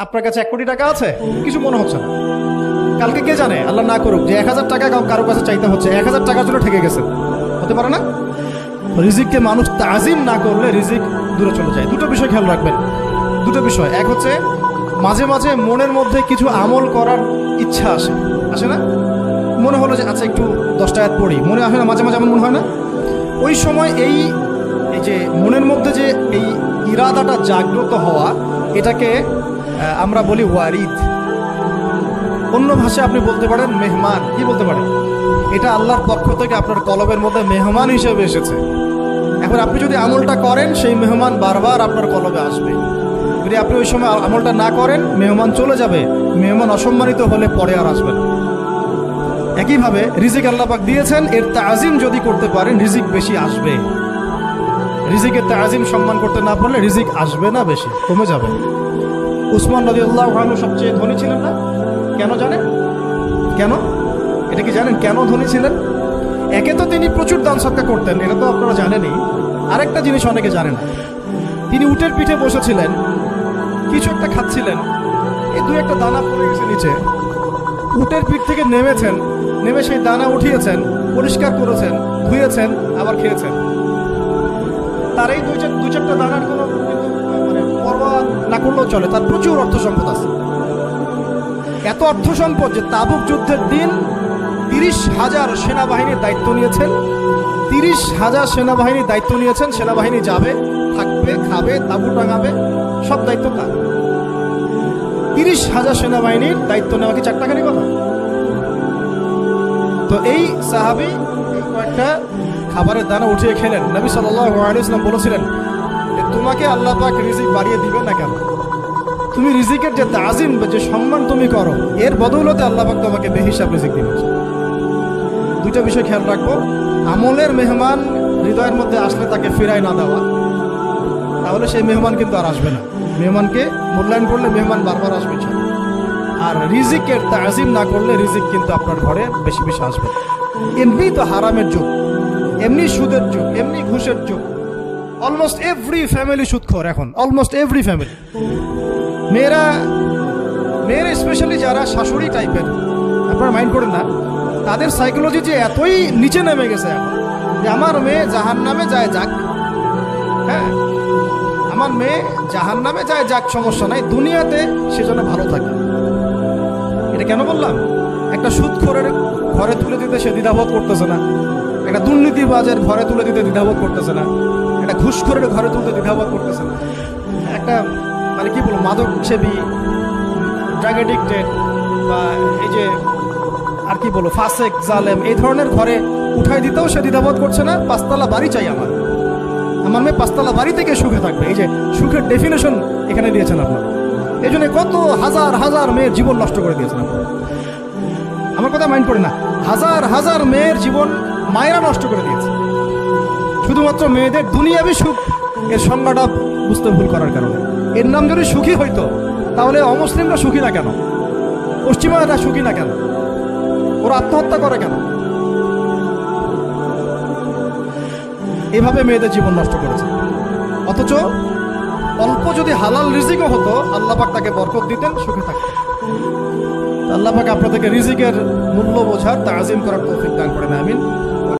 আপনার কাছে 1 কোটি টাকা আছে, কিছু মনে হচ্ছে না। কালকে কে জানে, আল্লাহ না করুক, যে 1000 টাকা কারো কাছে চাইতে হচ্ছে, 1000 টাকার জন্য ঠেকে গেছে, হতে পারে না? রিজিককে মানুষ তাজিম না করলে রিজিক দূরে চলে যায়। দুটো বিষয় খেয়াল রাখবেন, দুটো বিষয়। এক হচ্ছে মাঝে মাঝে মনের মধ্যে কিছু আমল করার ইচ্ছা আসে না? মনে হলো যে আচ্ছা একটু 10টা আয়াত পড়ি, মনে আসে না? মাঝে মাঝে এমন মনে হয় না? ওই সময় এই যে মনের মধ্যে যে এই ইরাদাটা জাগ্রত হওয়া, এটাকে আমরা বলি ওয়ারিদ। অন্য ভাষায় আপনি বলতে পারেন মেহমান। কি বলতে পারেন? এটা আল্লাহর পক্ষ থেকে আপনার কলবের মধ্যে মেহমান হিসেবে এসেছে। এখন আপনি যদি আমলটা করেন, সেই মেহমান বারবার আপনার কলবে আসবে। যদি আপনি ওই সময় আমলটা না করেন, মেহমান চলে যাবে, মেহমান অসম্মানিত হলে পরে আর আসবে না। একইভাবে রিজিক আল্লাহ পাক দিয়েছেন, এর তাজিম যদি করতে পারেন রিজিক বেশি আসবে। রিজিকের তাজিম সম্মান করতে না পারলে রিজিক আসবে না, বেশি কমে যাবে। উসমান রাদিয়াল্লাহু আনহু সবচেয়ে ধনী ছিলেন না? কেন জানেন? কেন? এটা কি জানেন কেন ধনী ছিলেন? একে তো তিনি প্রচুর দান সদকা করতেন, এটা তো আপনারা জানেনই। আরেকটা জিনিস অনেকে জানে না, তিনি উটের পিঠে বসেছিলেন, কিছু একটা খাচ্ছিলেন, এই 2-1টা দানা পড়ে গেছে নিচে। উটের পিঠ থেকে নেমেছেন, নেমে সেই দানা উঠিয়েছেন, পরিষ্কার করেছেন, ধুয়েছেন, আবার খেয়েছেন। তার এই 2-4টা দানার কোনো মানে পরোয়া না করলেও চলে, তার প্রচুর অর্থ সম্পদ আছে। এত অর্থ সম্পদ যে তাবুক যুদ্ধের দিন 30,000 সেনাবাহিনীর দায়িত্ব নিয়েছেন। 30,000 সেনাবাহিনীর দায়িত্ব নিয়েছেন। সেনাবাহিনী যাবে, থাকবে, খাবে, তাঁবু টাঙাবে, সব দায়িত্ব তার। 30,000 সেনাবাহিনীর দায়িত্ব নেওয়া কি চারটাখানি কথা? তো এই সাহাবী কয়েকটা খাবারের দানা উঠিয়ে খেলেন। নবী সাল্লাল্লাহু আলাইহি ওয়াসাল্লাম বলেছিলেন, তোমাকে আল্লাহ পাক রিজিক বাড়িয়ে দিবে না কেন? তুমি রিজিকের যে তাজিম, যে সম্মান তুমি করো, এর বদৌলতে আল্লাহ পাক তোমাকে বেহিসাব রিজিক দিবেন। দুইটা বিষয় খেয়াল রাখবো। আমলের মেহমান হৃদয়ের মধ্যে আসলে তাকে ফিরায় না দেওয়া, তাহলে সেই মেহমান কিন্তু আর আসবে না। মেহমানকে মূল্যায়ন করলে মেহমান বারবার আসবে। আর রিজিকের তাজিম না করলে রিজিক কিন্তু আপনার ঘরে বেশি বেশি আসবে। এমনি তো হারামের যুগ, এমনি সুদের যুগ, এমনি ঘুষের যুগ। অলমোস্ট এভরি ফ্যামিলি সুদখোর এখন, অলমোস্ট এভরি ফ্যামিলি। মেয়েরা স্পেশালি যারা শাশুড়ি টাইপের, আপনারা মাইন্ড করেন না, তাদের সাইকোলজি যে এতই নিচে নেমে গেছে এখন, যে আমার মেয়ে জাহান্নামে যায় যাক। হ্যাঁ, আমার মেয়ে জাহান্নামে যায় যাক, সমস্যা নাই, দুনিয়াতে সেজন্য ভালো থাকে। এটা কেন বললাম? একটা সুদখোরের ঘরে তুলে দিতে সে দ্বিধাবোধ করতেছে না, একটা দুর্নীতিবাজের ঘরে তুলে দিতে দ্বিধাবোধ করতেছে না, একটা ঘুষখোরের ঘরে তুলতে দ্বিধাবোধ করতেছে না, একটা মানে কি বলবো মাদক সেবী, ড্রাগ এডিক্টেড, বা এই যে আর কি বলবো ফাসেক, জালেম, এই ধরনের ঘরে উঠাই দিতেও সে দ্বিধাবোধ করছে না। 5তলা বাড়ি চাই আমার মেয়ে 5তলা বাড়ি থেকে সুখে থাকবে। এই যে সুখের ডেফিনেশন এখানে দিয়েছেন আপনারা। এই জন্য কত হাজার হাজার মেয়ের জীবন নষ্ট করে দিয়েছেন আপনারা। আমার কথা মাইন্ড করে না, হাজার হাজার মেয়ের জীবন মায়েরা নষ্ট করে দিয়েছে, শুধুমাত্র মেয়েদের দুনিয়াবি সুখ এর সংজ্ঞাটা বুঝতে ভুল করার কারণে। এর নাম যদি সুখী হইতো, তাহলে অমুসলিমরা সুখী না কেন? পশ্চিমারা সুখী না কেন? ওরা আত্মহত্যা করে কেন? এভাবে মেয়েদের জীবন নষ্ট করেছে। অথচ অল্প যদি হালাল রিজিকও হতো, আল্লাহ পাক তাকে বরকত দিতেন, সুখে থাকতেন। আল্লাহ পাক আপনাদেরকে রিজিকের মূল্য বোঝার, তাজিম করার তৌফিক দান করেন, আমিন।